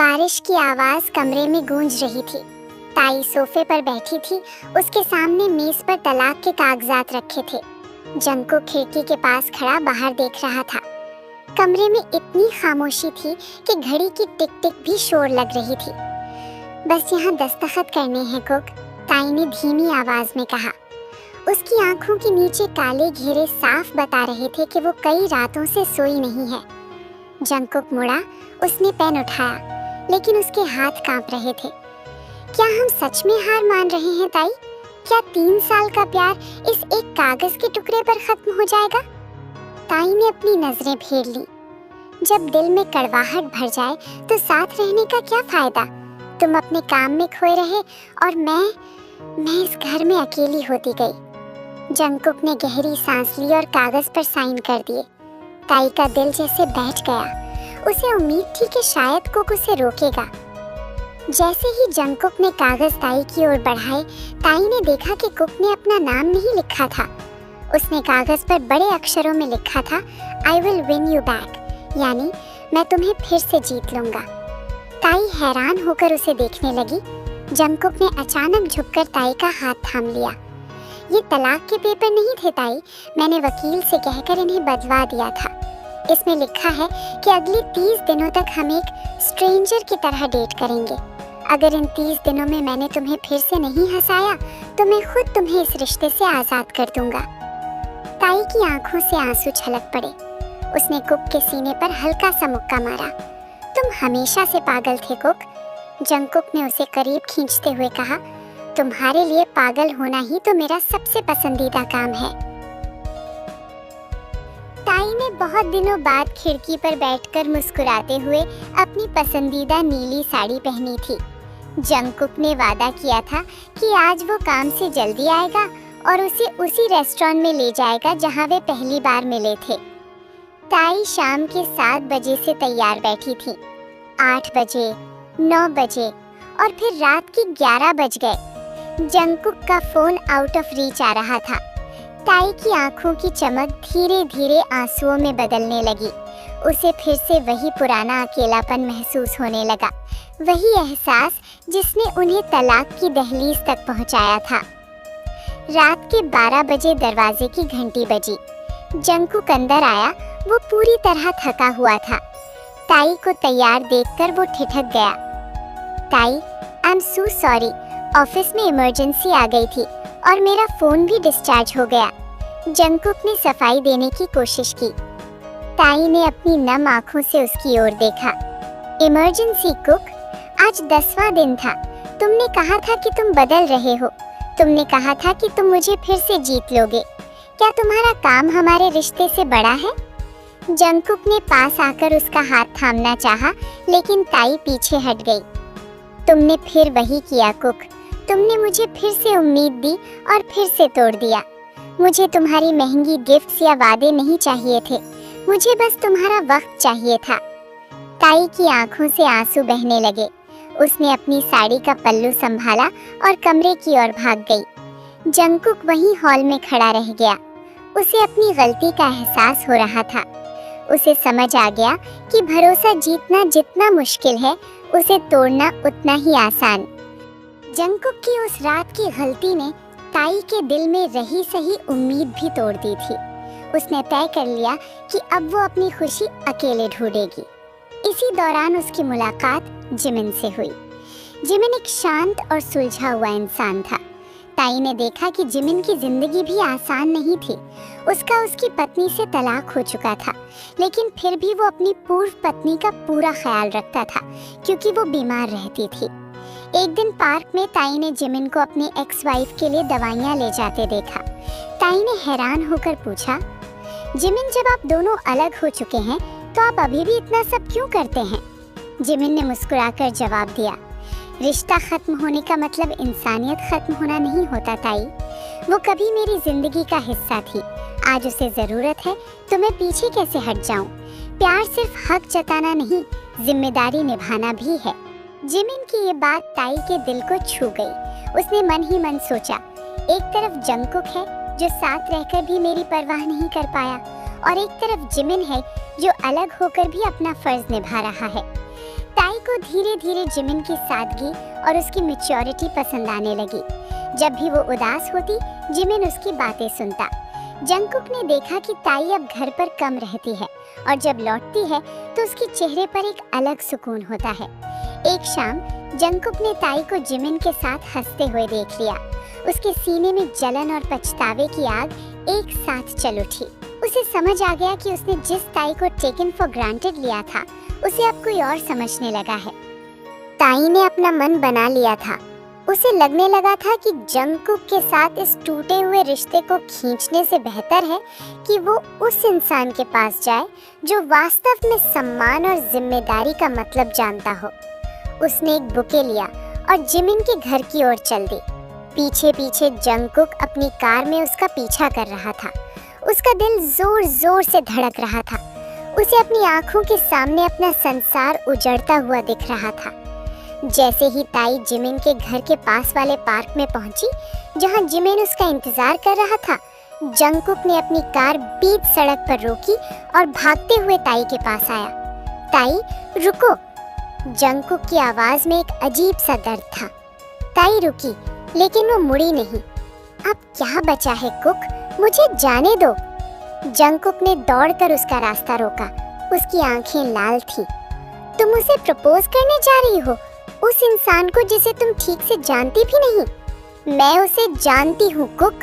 बारिश की आवाज कमरे में गूंज रही थी। ताई सोफे पर बैठी थी। उसके सामने मेज पर तलाक के कागजात रखे थे। जंकुक खिड़की के पास खड़ा बाहर देख रहा था। कमरे में इतनी खामोशी थी कि घड़ी की टिक टिक भी शोर लग रही थी। बस यहाँ दस्तखत करने हैं कुक, ताई ने धीमी आवाज में कहा। उसकी आंखों के नीचे काले घेरे साफ बता रहे थे कि वो कई रातों से सोई नहीं है। जंकुक मुड़ा, उसने पेन उठाया, लेकिन उसके हाथ कांप रहे थे। क्या हम सच में हार मान रहे हैं ताई? क्या 3 साल का प्यार इस एक कागज के टुकड़े पर खत्म हो जाएगा? ताई ने अपनी नजरें फेर ली। जब दिल में कड़वाहट भर जाए तो साथ रहने का क्या फायदा? तुम अपने काम में खोए रहे और मैं इस घर में अकेली होती गई। जंकुक ने गहरी सांस ली और कागज पर साइन कर दिए। ताई का दिल जैसे बैठ गया। उसे उम्मीद थी कि शायद कुक उसे रोकेगा। जैसे ही जंकुक ने कागज ताई की ओर बढ़ाए, ताई ने देखा कि कुक ने अपना नाम नहीं लिखा था। उसने कागज पर बड़े अक्षरों में लिखा था, I will win you back, यानी मैं तुम्हें फिर से जीत लूंगा। ताई हैरान होकर उसे देखने लगी। जंकुक ने अचानक झुककर ताई का हाथ थाम लिया। ये तलाक के पेपर नहीं थे ताई, मैंने वकील से कहकर इन्हें बदलवा दिया था। इसमें लिखा है कि अगले 30 दिनों तक हम एक स्ट्रेंजर की तरह डेट करेंगे। अगर इन 30 दिनों में मैंने तुम्हें फिर से नहीं हंसाया तो मैं खुद तुम्हें इस रिश्ते से आज़ाद कर दूंगा। ताई की आंखों से आंसू छलक पड़े। उसने कुक के सीने पर हल्का सा मुक्का मारा। तुम हमेशा से पागल थे कुक। जंकुक ने उसे करीब खींचते हुए कहा, तुम्हारे लिए पागल होना ही तो मेरा सबसे पसंदीदा काम है। ताई ने बहुत दिनों बाद खिड़की पर बैठकर मुस्कुराते हुए अपनी पसंदीदा नीली साड़ी पहनी थी। जंकुक ने वादा किया था कि आज वो काम से जल्दी आएगा और उसे उसी रेस्टोरेंट में ले जाएगा जहां वे पहली बार मिले थे। ताई शाम के 7 बजे से तैयार बैठी थी। 8 बजे, 9 बजे और फिर रात के 11 बज गए। जंकुक का फोन आउट ऑफ रीच आ रहा था। ताई की आंखों की चमक धीरे धीरे आंसुओं में बदलने लगी। उसे फिर से वही पुराना अकेलापन महसूस होने लगा, वही एहसास जिसने उन्हें तलाक की दहलीज तक पहुंचाया था। रात के 12 बजे दरवाजे की घंटी बजी। जंकुक अंदर आया। वो पूरी तरह थका हुआ था। ताई को तैयार देखकर वो ठिठक गया। ताई, I am so sorry, office में इमरजेंसी आ गई थी और मेरा फोन भी डिस्चार्ज हो गया। जंकुक ने सफाई देने की कोशिश की। ताई ने अपनी नम आंखों से उसकी ओर देखा। Emergency cook? आज 10वां दिन था। तुमने कहा था कि तुम बदल रहे हो। तुमने कहा था कि तुम मुझे फिर से जीत लोगे। क्या तुम्हारा काम हमारे रिश्ते से बड़ा है? जंकुक ने पास आकर उसका हाथ थामना चाहा, लेकिन ताई पीछे हट गई। तुमने फिर वही किया कुक। तुमने मुझे फिर से उम्मीद दी और फिर से तोड़ दिया। मुझे तुम्हारी महंगी गिफ्ट्स या वादे नहीं चाहिए थे। मुझे बस तुम्हारा वक्त चाहिए था। ताई की आंखों से आंसू बहने लगे। उसने अपनी साड़ी का पल्लू संभाला और कमरे की ओर भाग गई। जंकुक वहीं हॉल में खड़ा रह गया। उसे अपनी गलती का एहसास हो रहा था। उसे समझ आ गया कि भरोसा जीतना जितना मुश्किल है, उसे तोड़ना उतना ही आसान। जंकुक की उस रात की गलती ने ताई के दिल में रही सही उम्मीद भी तोड़ दी थी। उसने तय कर लिया कि अब वो अपनी खुशी अकेले ढूंढेगी। इसी दौरान उसकी मुलाकात जिमिन से हुई। जिमिन एक शांत और सुलझा हुआ इंसान था। ताई ने देखा कि जिमिन की जिंदगी भी आसान नहीं थी। उसका उसकी पत्नी से तलाक हो चुका था, लेकिन फिर भी वो अपनी पूर्व पत्नी का पूरा ख्याल रखता था क्योंकि वो बीमार रहती थी। एक दिन पार्क में ताई ने जिमिन को अपनी एक्स वाइफ के लिए दवाइयाँ ले जाते देखा। ताई ने हैरान होकर पूछा, जिमिन, जब आप दोनों अलग हो चुके हैं तो आप अभी भी इतना सब क्यों करते हैं? जिमिन ने मुस्कुराकर जवाब दिया, रिश्ता खत्म होने का मतलब इंसानियत खत्म होना नहीं होता ताई। वो कभी मेरी जिंदगी का हिस्सा थी। आज उसे जरूरत है तो मैं पीछे कैसे हट जाऊं? प्यार सिर्फ हक जताना नहीं, जिम्मेदारी निभाना भी है। जिमिन की ये बात ताई के दिल को छू गई। उसने मन ही मन सोचा, एक तरफ जंकुक है जो साथ रहकर भी मेरी परवाह नहीं कर पाया, और एक तरफ जिमिन है जो अलग होकर भी अपना फर्ज निभा रहा है। ताई को धीरे धीरे जिमिन की सादगी और उसकी मैच्योरिटी पसंद आने लगी। जब भी वो उदास होती, जिमिन उसकी बातें सुनता। जंगकुक ने देखा कि ताई अब घर पर कम रहती है और जब लौटती है तो उसके चेहरे पर एक अलग सुकून होता है। एक शाम जंगकुक ने ताई को जिमिन के साथ हंसते हुए देख लिया। उसके सीने में जलन और पछतावे की आग एक साथ चल उठी। उसे समझ आ गया कि उसने जिस ताई को टेकन फॉर ग्रांटेड लिया था, उसे अब कोई और समझने लगा है। ताई ने अपना मन बना लिया था। उसे लगने लगा था कि जंगकुक के साथ इस टूटे हुए रिश्ते को खींचने से बेहतर है कि वो उस इंसान के पास जाए जो वास्तव में सम्मान और जिम्मेदारी का मतलब जानता हो। उसने एक बुके लिया और जिमिन के घर की ओर चल दी। पीछे पीछे जंगकुक अपनी कार में उसका पीछा कर रहा था। उसका दिल जोर जोर से धड़क रहा था। उसे अपनी आंखों के सामने अपना संसार उजड़ता हुआ दिख रहा था। जैसे ही ताई जिमिन के घर के पास वाले पार्क में पहुंची, जहां जिमिन उसका इंतजार कर रहा था, जंगकुक ने अपनी कार बीच सड़क पर रोकी और भागते हुए ताई के पास आया। ताई रुको! जंगकुक की आवाज में एक अजीब सा दर्द था। ताई रुकी, लेकिन वो मुड़ी नहीं। अब क्या बचा है कुक, मुझे जाने दो। जंगकुक ने दौड़कर उसका रास्ता रोका। उसकी आंखें लाल थीं। तुम उसे प्रपोज करने जा रही हो, उस इंसान को जिसे तुम ठीक से जानती भी नहीं। मैं उसे जानती हूँ कुक,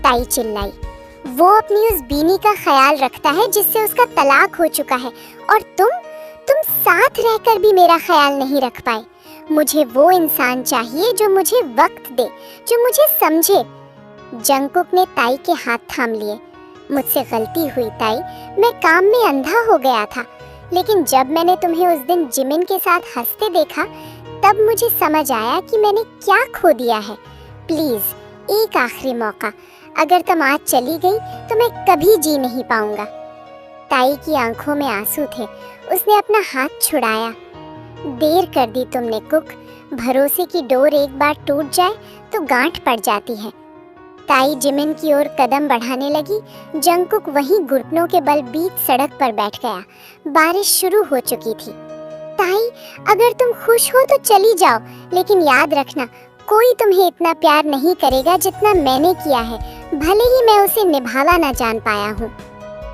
ताई चिल्लाई। वो अपनी उस बीनी का ख्याल रखता है जिससे उसका तलाक हो चुका है, और तुम साथ रहकर भी मेरा ख्याल नहीं रख पाए। मुझे वो इंसान चाहिए जो मुझे वक्त दे, जो मुझे समझे। जंगकुक ने ताई के हाथ थाम लिए। मुझसे गलती हुई ताई, मैं काम में अंधा हो गया था, लेकिन जब मैंने तुम्हें उस दिन जिमिन के साथ हंसते देखा, तब मुझे समझ आया कि मैंने क्या खो दिया है। प्लीज एक आखिरी मौका, अगर तुम आज चली गई तो मैं कभी जी नहीं पाऊंगा। ताई की आंखों में आंसू थे। उसने अपना हाथ छुड़ाया। देर कर दी तुमने कुक, भरोसे की डोर एक बार टूट जाए तो गांठ पड़ जाती है। ताई जिमिन की ओर कदम बढ़ाने लगी। जंगकुक वहीं घुटनों के बल बीच सड़क पर बैठ गया। बारिश शुरू हो चुकी थी। ताई, अगर तुम खुश हो तो चली जाओ, लेकिन याद रखना, कोई तुम्हें इतना प्यार नहीं करेगा जितना मैंने किया है, भले ही मैं उसे निभाना ना जान पाया हूँ।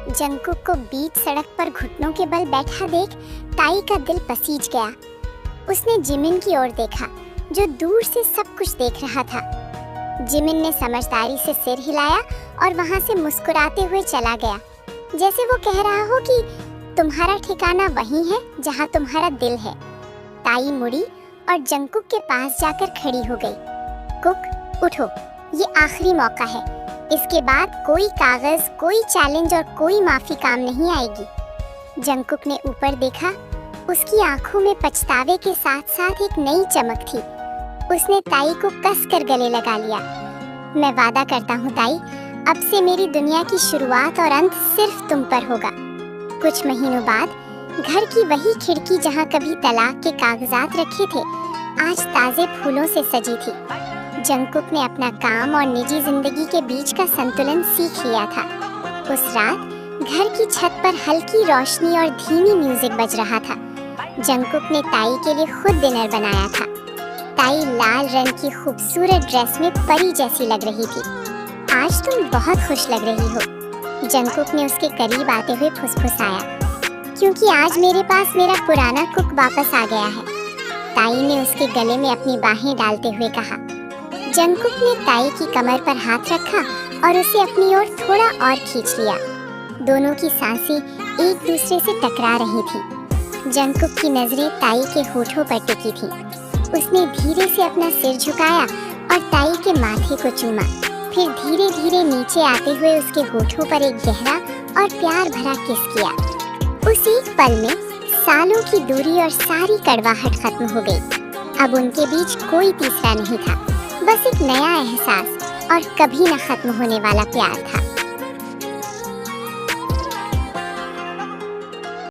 जंगकुक को बीच सड़क पर घुटनों के बल बैठा देख ताई का दिल पसीज गया। उसने जिमिन की ओर देखा, जो दूर से सब कुछ देख रहा था। जिमिन ने समझदारी से सिर हिलाया और वहाँ से मुस्कुराते हुए चला गया, जैसे वो कह रहा हो कि तुम्हारा ठिकाना वहीं है जहाँ तुम्हारा दिल है। ताई मुड़ी और जंगकुक के पास जाकर खड़ी हो गई। कुक, उठो, ये आखिरी मौका है। इसके बाद कोई कागज, कोई चैलेंज और कोई माफी काम नहीं आएगी। जंगकुक ने ऊपर देखा। उसकी आंखों में पछतावे के साथ साथ एक नई चमक थी। उसने ताई को कसकर गले लगा लिया। मैं वादा करता हूँ ताई, अब से मेरी दुनिया की शुरुआत और अंत सिर्फ तुम पर होगा। कुछ महीनों बाद घर की वही खिड़की जहाँ कभी तलाक के कागजात रखे थे, आज ताजे फूलों से सजी थी। जंगकुक ने अपना काम और निजी जिंदगी के बीच का संतुलन सीख लिया था। उस रात घर की छत पर हल्की रोशनी और धीमी म्यूजिक बज रहा था। जंगकुक ने ताई के लिए खुद डिनर बनाया था। ताई लाल रंग की खूबसूरत ड्रेस में परी जैसी लग रही थी। आज तुम बहुत खुश लग रही हो, जंगकुक ने उसके करीब आते हुए फुसफुसाया, क्योंकि आज मेरे पास मेरा पुराना कुक वापस आ गया है। ताई ने उसके गले में अपनी बाहें डालते हुए कहा। जंगकुक ने ताई की कमर पर हाथ रखा और उसे अपनी ओर थोड़ा और खींच लिया। दोनों की सांसें एक दूसरे से टकरा रही थीं। जंगकुक की नजरें ताई के होठों पर टिकी थीं। उसने धीरे से अपना सिर झुकाया और ताई के माथे को चूमा, फिर धीरे धीरे नीचे आते हुए उसके होठों पर एक गहरा और प्यार भरा किस किया। उस एक पल में सालों की दूरी और सारी कड़वाहट खत्म हो गई। अब उनके बीच कोई तीसरा नहीं था, बस एक नया एहसास और कभी न खत्म होने वाला प्यार था।